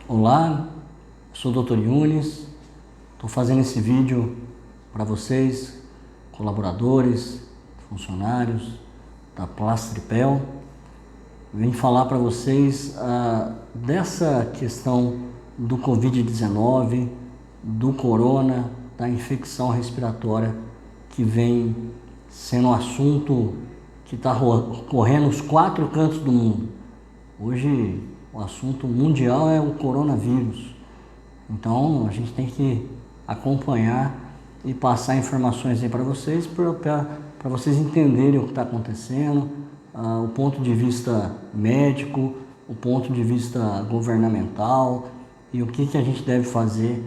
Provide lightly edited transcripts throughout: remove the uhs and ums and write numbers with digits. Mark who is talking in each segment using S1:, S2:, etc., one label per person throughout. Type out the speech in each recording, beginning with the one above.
S1: Olá, sou o Dr. Yunis, estou fazendo esse vídeo para vocês, colaboradores, funcionários da Plastripel. Vim falar para vocês dessa questão do Covid-19, do corona, da infecção respiratória, que vem sendo um assunto que está correndo os 4 cantos do mundo. Hoje o assunto mundial é o coronavírus. Então a gente tem que acompanhar e passar informações aí para vocês, para vocês entenderem o que está acontecendo, o ponto de vista médico, o ponto de vista governamental e o que a gente deve fazer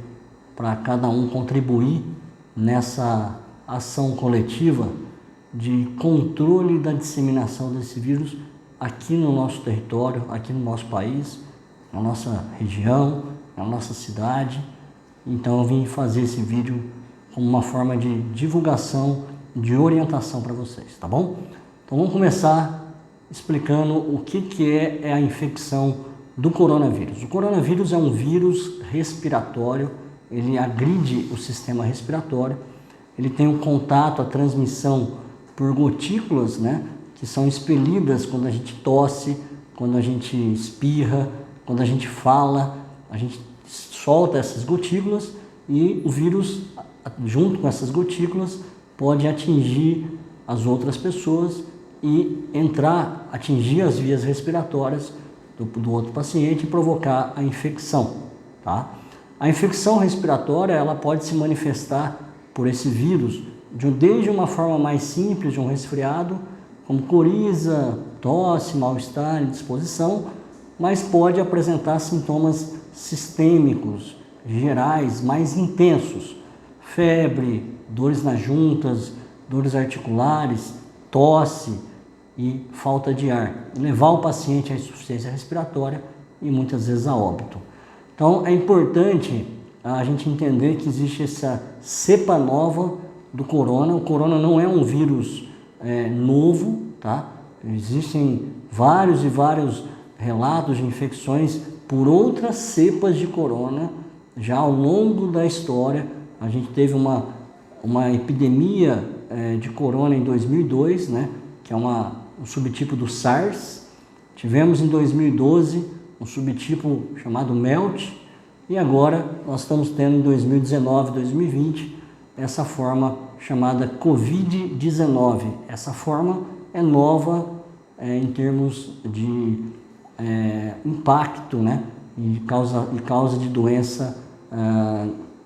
S1: para cada um contribuir nessa ação coletiva de controle da disseminação desse vírus aqui no nosso território, aqui no nosso país, na nossa região, na nossa cidade. Então eu vim fazer esse vídeo como uma forma de divulgação, de orientação para vocês, tá bom? Então vamos começar explicando o que é a infecção do coronavírus. O coronavírus é um vírus respiratório, ele agride o sistema respiratório, ele tem um contato, a transmissão por gotículas, né? Que são expelidas quando a gente tosse, quando a gente espirra, quando a gente fala, a gente solta essas gotículas e o vírus, junto com essas gotículas, pode atingir as outras pessoas e atingir as vias respiratórias do outro paciente e provocar a infecção, tá? A infecção respiratória, ela pode se manifestar por esse vírus desde uma forma mais simples de um resfriado, como coriza, tosse, mal-estar, indisposição, mas pode apresentar sintomas sistêmicos, gerais, mais intensos, febre, dores nas juntas, dores articulares, tosse e falta de ar, levar o paciente à insuficiência respiratória e muitas vezes a óbito. Então é importante a gente entender que existe essa cepa nova do corona. O corona não é um vírus novo, tá? Existem vários relatos de infecções por outras cepas de corona. Já ao longo da história, a gente teve uma epidemia de corona em 2002, né? Que é um subtipo do SARS. Tivemos em 2012 um subtipo chamado MELT, e agora nós estamos tendo em 2019, 2020, essa forma chamada Covid-19. Essa forma é nova em termos de impacto, né? E causa de doença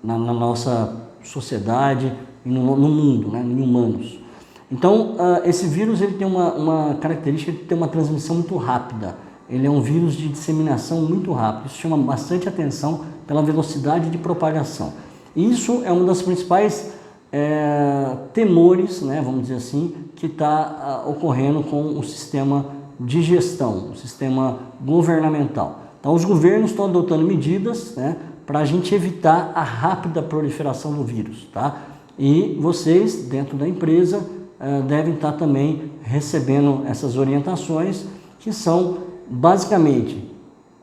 S1: na nossa sociedade e no mundo, né? Em humanos. Então, esse vírus ele tem uma característica de ter uma transmissão muito rápida. Ele é um vírus de disseminação muito rápido. Isso chama bastante atenção pela velocidade de propagação. E isso é um dos principais temores, né, vamos dizer assim, que está ocorrendo com o sistema de gestão, o sistema governamental. Então os governos estão adotando medidas, né, para a gente evitar a rápida proliferação do vírus, tá? E vocês, dentro da empresa, devem estar também recebendo essas orientações, que são basicamente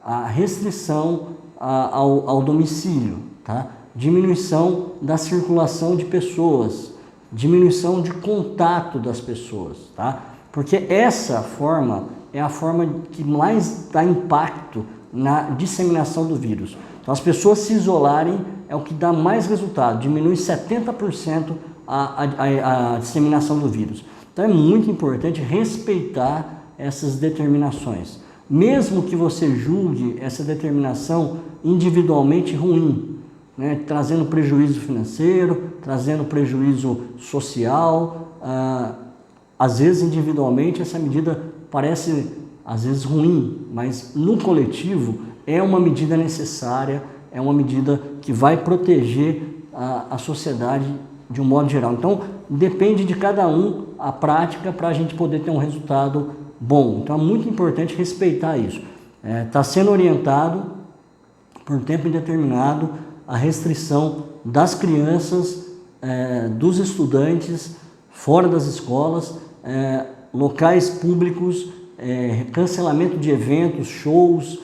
S1: a restrição ao domicílio, tá? Diminuição da circulação de pessoas, diminuição de contato das pessoas, tá? Porque essa forma é a forma que mais dá impacto na disseminação do vírus. Então as pessoas se isolarem é o que dá mais resultado, diminui 70% a disseminação do vírus. Então é muito importante respeitar essas determinações. Mesmo que você julgue essa determinação individualmente ruim, né, trazendo prejuízo financeiro, trazendo prejuízo social, às vezes individualmente essa medida parece às vezes ruim, mas no coletivo é uma medida necessária, é uma medida que vai proteger a sociedade de um modo geral. Então depende de cada um a prática para a gente poder ter um resultado bom. Então é muito importante respeitar isso. Está sendo orientado por tempo indeterminado a restrição das crianças, dos estudantes, fora das escolas, locais públicos, cancelamento de eventos, shows,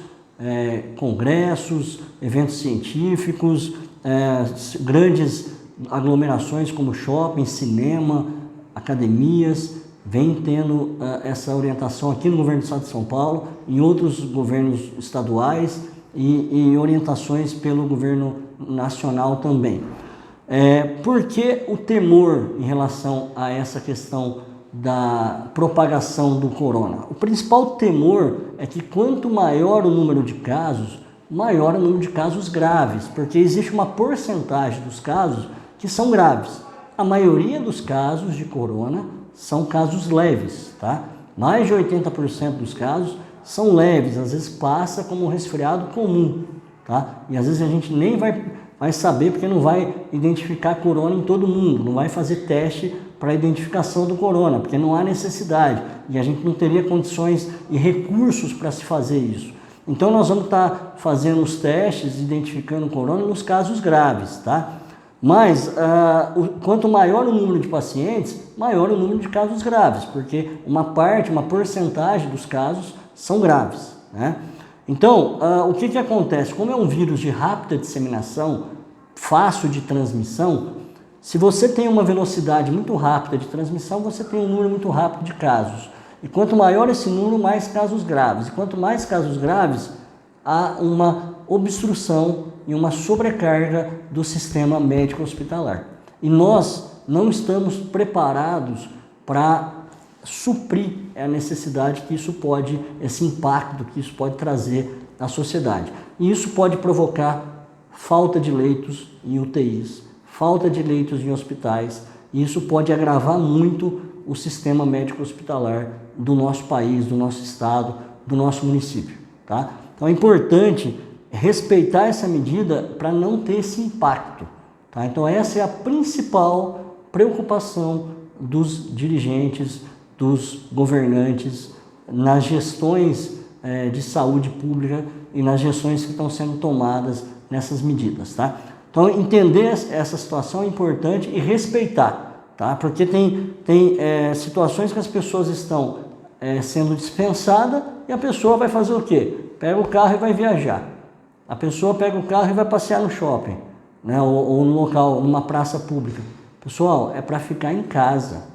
S1: congressos, eventos científicos, grandes aglomerações como shopping, cinema, academias, vem tendo essa orientação aqui no governo do estado de São Paulo, em outros governos estaduais e orientações pelo governo nacional também. Por que o temor em relação a essa questão da propagação do corona? O principal temor é que quanto maior o número de casos, maior o número de casos graves, porque existe uma porcentagem dos casos que são graves. A maioria dos casos de corona são casos leves, tá? Mais de 80% dos casos são leves, às vezes passa como um resfriado comum, tá? E às vezes a gente nem vai saber porque não vai identificar corona em todo mundo, não vai fazer teste para identificação do corona, porque não há necessidade e a gente não teria condições e recursos para se fazer isso. Então nós vamos estar fazendo os testes, identificando o corona nos casos graves, tá? Mas quanto maior o número de pacientes, maior o número de casos graves, porque uma porcentagem dos casos são graves, né? Então, o que acontece? Como é um vírus de rápida disseminação, fácil de transmissão, se você tem uma velocidade muito rápida de transmissão, você tem um número muito rápido de casos. E quanto maior esse número, mais casos graves. E quanto mais casos graves, há uma obstrução e uma sobrecarga do sistema médico hospitalar. E nós não estamos preparados para suprir a necessidade que isso pode, esse impacto que isso pode trazer à sociedade. E isso pode provocar falta de leitos em UTIs, falta de leitos em hospitais, e isso pode agravar muito o sistema médico hospitalar do nosso país, do nosso estado, do nosso município, tá? Então é importante respeitar essa medida para não ter esse impacto, tá? Então essa é a principal preocupação dos dirigentes, dos governantes nas gestões de saúde pública e nas gestões que estão sendo tomadas nessas medidas, tá? Então entender essa situação é importante e respeitar, tá? Porque tem situações que as pessoas estão sendo dispensadas e a pessoa vai fazer o quê? Pega o carro e vai viajar. A pessoa pega o carro e vai passear no shopping, né? Ou no local, numa praça pública. Pessoal, é para ficar em casa,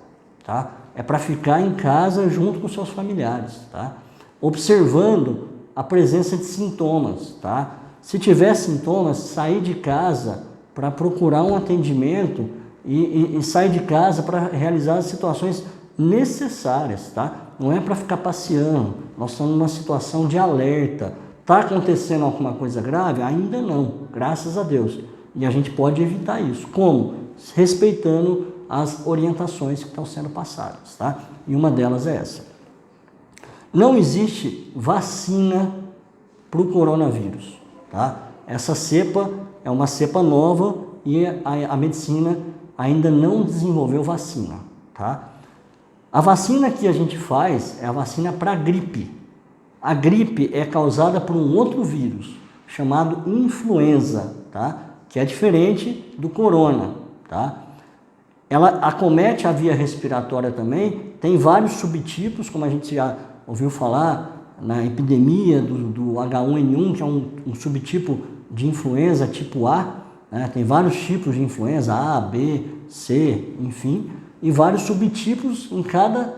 S1: tá? É para ficar em casa junto com seus familiares, tá? Observando a presença de sintomas, tá? Se tiver sintomas, sair de casa para procurar um atendimento e sair de casa para realizar as situações necessárias, tá? Não é para ficar passeando. Nós estamos numa situação de alerta. Está acontecendo alguma coisa grave? Ainda não, graças a Deus. E a gente pode evitar isso. Como? Respeitando as orientações que estão sendo passadas, tá? E uma delas é essa. Não existe vacina para o coronavírus, tá? Essa cepa é uma cepa nova e a medicina ainda não desenvolveu vacina, tá? A vacina que a gente faz é a vacina para gripe. A gripe é causada por um outro vírus chamado influenza, tá? Que é diferente do corona, tá? Ela acomete a via respiratória também, tem vários subtipos, como a gente já ouviu falar na epidemia do H1N1, que é um subtipo de influenza tipo A, né? Tem vários tipos de influenza, A, B, C, enfim, e vários subtipos em cada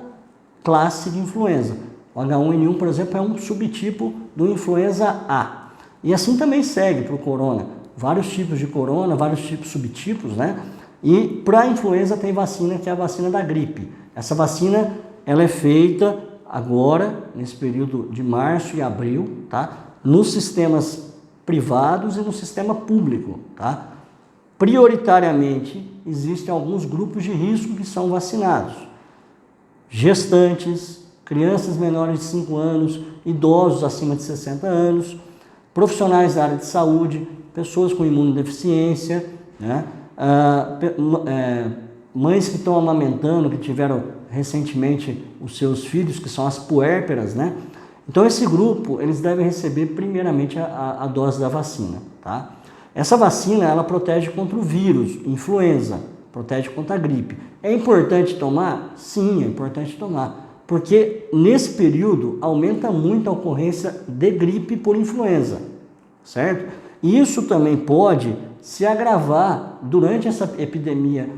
S1: classe de influenza. O H1N1, por exemplo, é um subtipo do influenza A. E assim também segue para o corona. Vários tipos de corona, vários tipos subtipos, né? E para a influenza tem vacina, que é a vacina da gripe. Essa vacina, ela é feita agora, nesse período de março e abril, tá? Nos sistemas privados e no sistema público, tá? Prioritariamente, existem alguns grupos de risco que são vacinados. Gestantes, crianças menores de 5 anos, idosos acima de 60 anos, profissionais da área de saúde, pessoas com imunodeficiência, né? Mães que estão amamentando, que tiveram recentemente os seus filhos, que são as puérperas, né? Então esse grupo, eles devem receber primeiramente a dose da vacina, tá? Essa vacina, ela protege contra o vírus, influenza, protege contra a gripe. É importante tomar? Sim, é importante tomar. Porque nesse período aumenta muito a ocorrência de gripe por influenza, certo? E isso também pode se agravar durante essa epidemia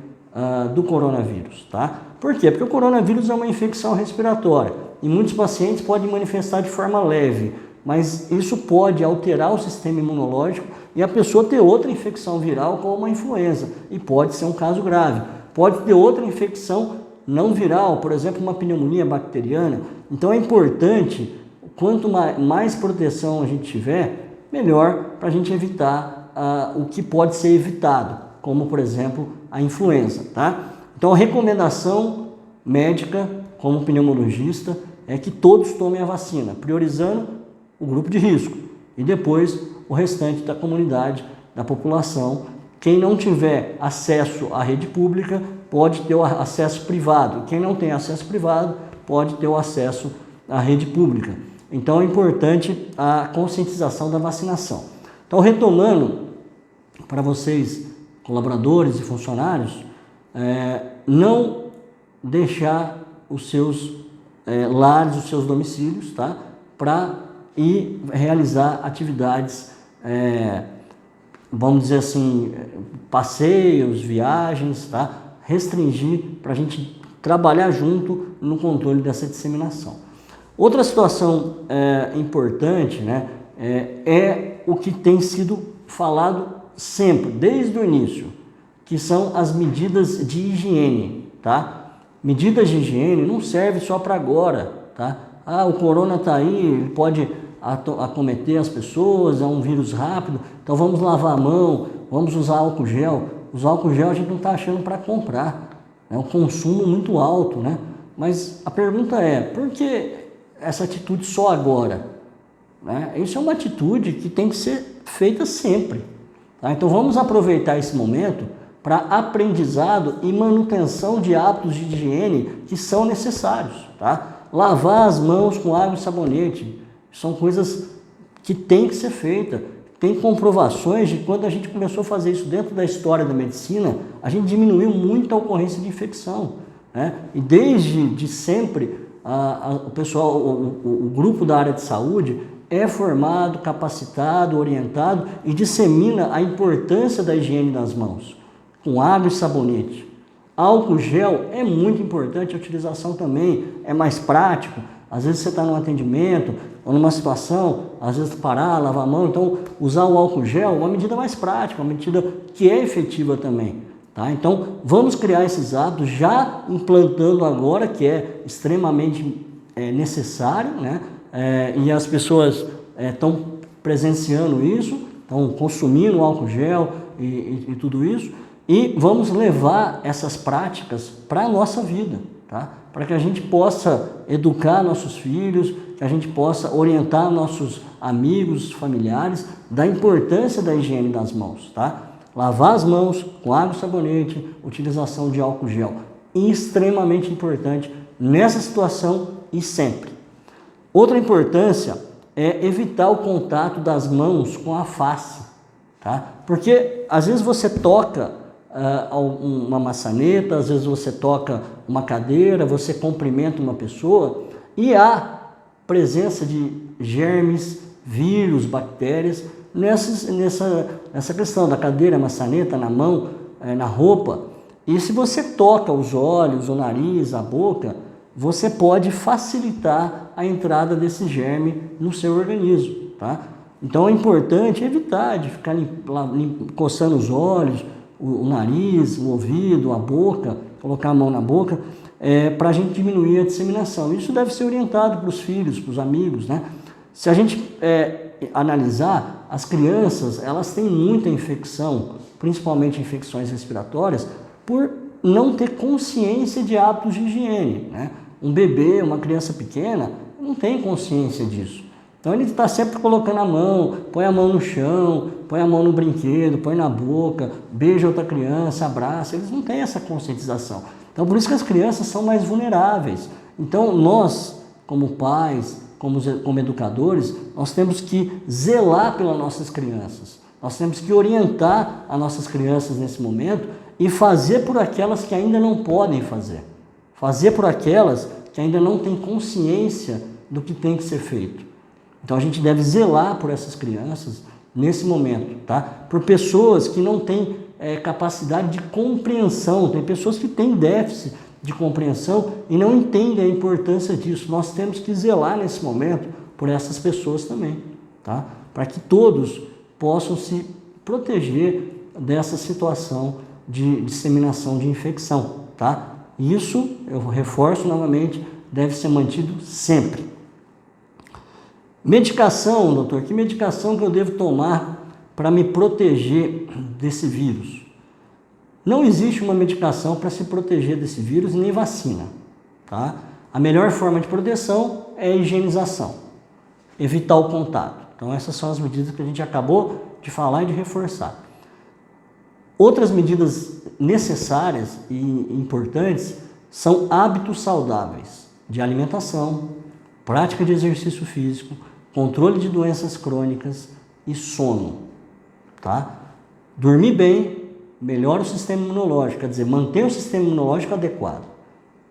S1: do coronavírus, tá? Por quê? Porque o coronavírus é uma infecção respiratória e muitos pacientes podem manifestar de forma leve, mas isso pode alterar o sistema imunológico e a pessoa ter outra infecção viral como a influenza, e pode ser um caso grave. Pode ter outra infecção não viral, por exemplo, uma pneumonia bacteriana. Então é importante, quanto mais proteção a gente tiver, melhor para a gente evitar o que pode ser evitado, como por exemplo a influenza, tá? Então a recomendação médica, como pneumologista, é que todos tomem a vacina, priorizando o grupo de risco e depois o restante da comunidade, da população. Quem não tiver acesso à rede pública pode ter o acesso privado. Quem não tem acesso privado pode ter o acesso à rede pública. Então é importante a conscientização da vacinação. Então, retomando para vocês, colaboradores e funcionários, não deixar os seus lares, os seus domicílios, tá? Para ir realizar atividades, vamos dizer assim, passeios, viagens, tá? Restringir para a gente trabalhar junto no controle dessa disseminação. Outra situação importante, né, é o que tem sido falado sempre, desde o início, que são as medidas de higiene, tá? Medidas de higiene não servem só para agora, tá? O corona está aí, ele pode acometer as pessoas, é um vírus rápido, então vamos lavar a mão, vamos usar álcool gel. Usar álcool gel a gente não está achando para comprar, é um consumo muito alto, né? Mas a pergunta é, por que essa atitude só agora? Né? Isso é uma atitude que tem que ser feita sempre, tá? Então vamos aproveitar esse momento para aprendizado e manutenção de hábitos de higiene que são necessários, tá? Lavar as mãos com água e sabonete, são coisas que tem que ser feitas. Tem comprovações de quando a gente começou a fazer isso dentro da história da medicina, a gente diminuiu muito a ocorrência de infecção, né? E desde sempre, o pessoal, o grupo da área de saúde é formado, capacitado, orientado e dissemina a importância da higiene das mãos, com água e sabonete. Álcool gel é muito importante, a utilização também é mais prático. Às vezes você está num atendimento ou numa situação, às vezes parar, lavar a mão, então usar o álcool gel é uma medida mais prática, uma medida que é efetiva também, tá? Então vamos criar esses hábitos já implantando agora, que é extremamente necessário, né? E as pessoas estão presenciando isso, estão consumindo o álcool gel e tudo isso, e vamos levar essas práticas para a nossa vida, tá? Para que a gente possa educar nossos filhos, que a gente possa orientar nossos amigos, familiares, da importância da higiene das mãos, tá? Lavar as mãos com água e sabonete, utilização de álcool gel, extremamente importante nessa situação e sempre. Outra importância é evitar o contato das mãos com a face, tá? Porque às vezes você toca uma maçaneta, às vezes você toca uma cadeira, você cumprimenta uma pessoa e há presença de germes, vírus, bactérias nessa questão da cadeira, maçaneta, na mão, na roupa. E se você toca os olhos, o nariz, a boca, você pode facilitar a entrada desse germe no seu organismo, tá? Então é importante evitar de ficar coçando os olhos, o nariz, o ouvido, a boca, colocar a mão na boca, para a gente diminuir a disseminação. Isso deve ser orientado para os filhos, para os amigos, né? Se a gente analisar, as crianças, elas têm muita infecção, principalmente infecções respiratórias, por não ter consciência de hábitos de higiene, né? Um bebê, uma criança pequena, não tem consciência disso. Então ele está sempre colocando a mão, põe a mão no chão, põe a mão no brinquedo, põe na boca, beija outra criança, abraça, eles não têm essa conscientização. Então por isso que as crianças são mais vulneráveis. Então nós, como pais, como educadores, nós temos que zelar pelas nossas crianças. Nós temos que orientar as nossas crianças nesse momento e fazer por aquelas que ainda não podem fazer. Fazer por aquelas que ainda não têm consciência do que tem que ser feito. Então a gente deve zelar por essas crianças nesse momento, tá? Por pessoas que não têm capacidade de compreensão, tem pessoas que têm déficit de compreensão e não entendem a importância disso. Nós temos que zelar nesse momento por essas pessoas também, tá? Para que todos possam se proteger dessa situação de disseminação de infecção, tá? Isso, eu reforço novamente, deve ser mantido sempre. Medicação, doutor, que medicação que eu devo tomar para me proteger desse vírus? Não existe uma medicação para se proteger desse vírus e nem vacina, tá? A melhor forma de proteção é a higienização, evitar o contato. Então essas são as medidas que a gente acabou de falar e de reforçar. Outras medidas necessárias e importantes são hábitos saudáveis de alimentação, prática de exercício físico, controle de doenças crônicas e sono, tá? Dormir bem melhora o sistema imunológico, quer dizer, manter o sistema imunológico adequado.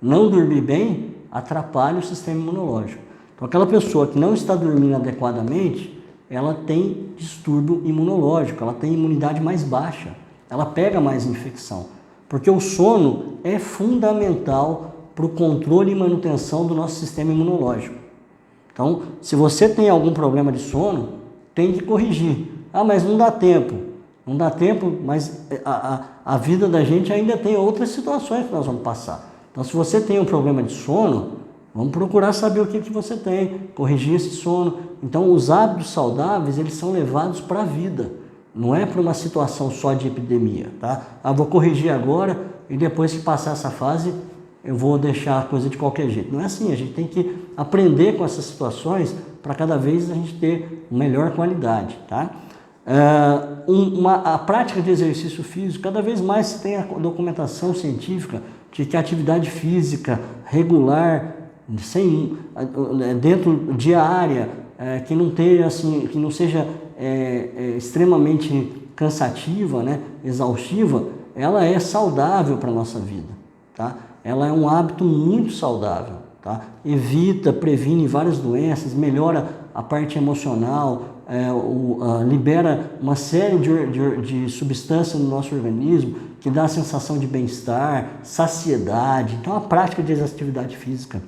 S1: Não dormir bem atrapalha o sistema imunológico. Então, aquela pessoa que não está dormindo adequadamente, ela tem distúrbio imunológico, ela tem imunidade mais baixa, ela pega mais infecção, porque o sono é fundamental para o controle e manutenção do nosso sistema imunológico. Então, se você tem algum problema de sono, tem que corrigir. Ah, mas não dá tempo. Não dá tempo, mas a vida da gente ainda tem outras situações que nós vamos passar. Então, se você tem um problema de sono, vamos procurar saber o que você tem, corrigir esse sono. Então, os hábitos saudáveis, eles são levados para a vida. Não é para uma situação só de epidemia, tá? Ah, vou corrigir agora e depois que passar essa fase, eu vou deixar a coisa de qualquer jeito. Não é assim, a gente tem que aprender com essas situações para cada vez a gente ter melhor qualidade, tá? A prática de exercício físico, cada vez mais se tem a documentação científica de que a atividade física regular, dentro diária, que não tenha, assim, que não seja extremamente cansativa, né, exaustiva, ela é saudável para a nossa vida, tá? Ela é um hábito muito saudável, tá? Evita, previne várias doenças, melhora a parte emocional, libera uma série de substâncias no nosso organismo que dá a sensação de bem-estar, saciedade. Então, a prática de atividade física.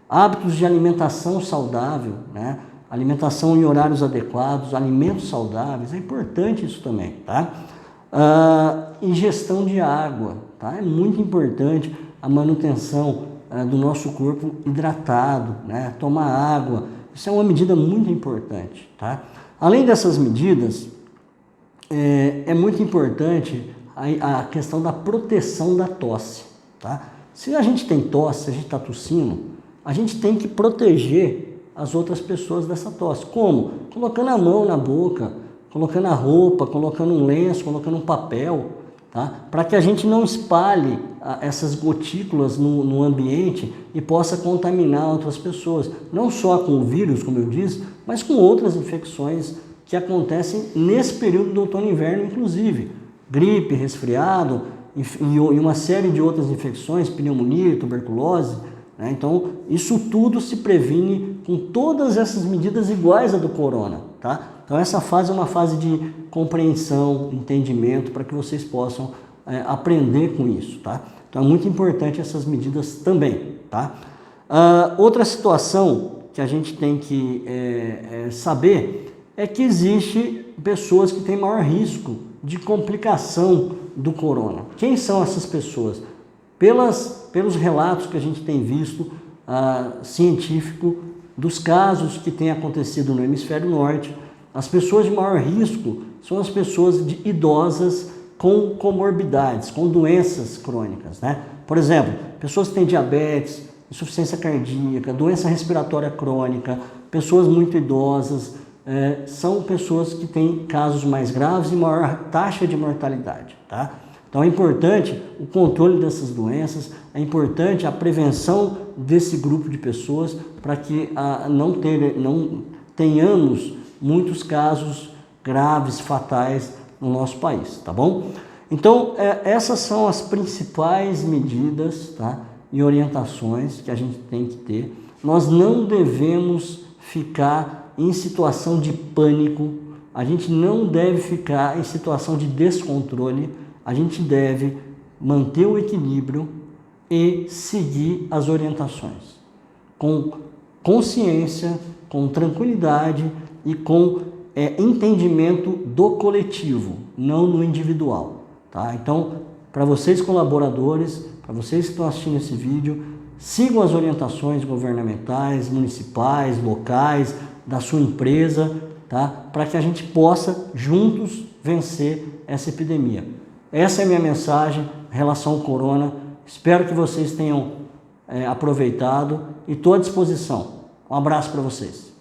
S1: Hábitos de alimentação saudável, né? Alimentação em horários adequados, alimentos saudáveis, é importante isso também, tá? Ingestão de água, tá? É muito importante a manutenção do nosso corpo hidratado, né? Tomar água, isso é uma medida muito importante, tá? Além dessas medidas, é muito importante a questão da proteção da tosse, tá? Se a gente tem tosse, se a gente está tossindo, a gente tem que proteger as outras pessoas dessa tosse. Como? Colocando a mão na boca, colocando a roupa, colocando um lenço, colocando um papel, tá? Para que a gente não espalhe essas gotículas no ambiente e possa contaminar outras pessoas. Não só com o vírus, como eu disse, mas com outras infecções que acontecem nesse período do outono e inverno, inclusive. Gripe, resfriado e uma série de outras infecções, pneumonia, tuberculose, né? Então, isso tudo se previne com todas essas medidas iguais à do corona, tá? Então, essa fase é uma fase de compreensão, entendimento, para que vocês possam aprender com isso, tá? Então, é muito importante essas medidas também, tá? Outra situação que a gente tem que saber é que existe pessoas que têm maior risco de complicação do corona. Quem são essas pessoas? Pelos relatos que a gente tem visto científico dos casos que têm acontecido no hemisfério norte, as pessoas de maior risco são as pessoas idosas com comorbidades, com doenças crônicas, né? Por exemplo, pessoas que têm diabetes, insuficiência cardíaca, doença respiratória crônica, pessoas muito idosas, são pessoas que têm casos mais graves e maior taxa de mortalidade, tá? Então é importante o controle dessas doenças, é importante a prevenção desse grupo de pessoas para que não tenhamos muitos casos graves, fatais no nosso país, tá bom? Então essas são as principais medidas, tá? e orientações que a gente tem que ter. Nós não devemos ficar em situação de pânico, a gente não deve ficar em situação de descontrole, a gente deve manter o equilíbrio e seguir as orientações com consciência, com tranquilidade e com entendimento do coletivo, não no individual, tá? Então, para vocês colaboradores, para vocês que estão assistindo esse vídeo, sigam as orientações governamentais, municipais, locais, da sua empresa, tá? Para que a gente possa juntos vencer essa epidemia. Essa é a minha mensagem em relação ao corona. Espero que vocês tenham aproveitado e estou à disposição. Um abraço para vocês.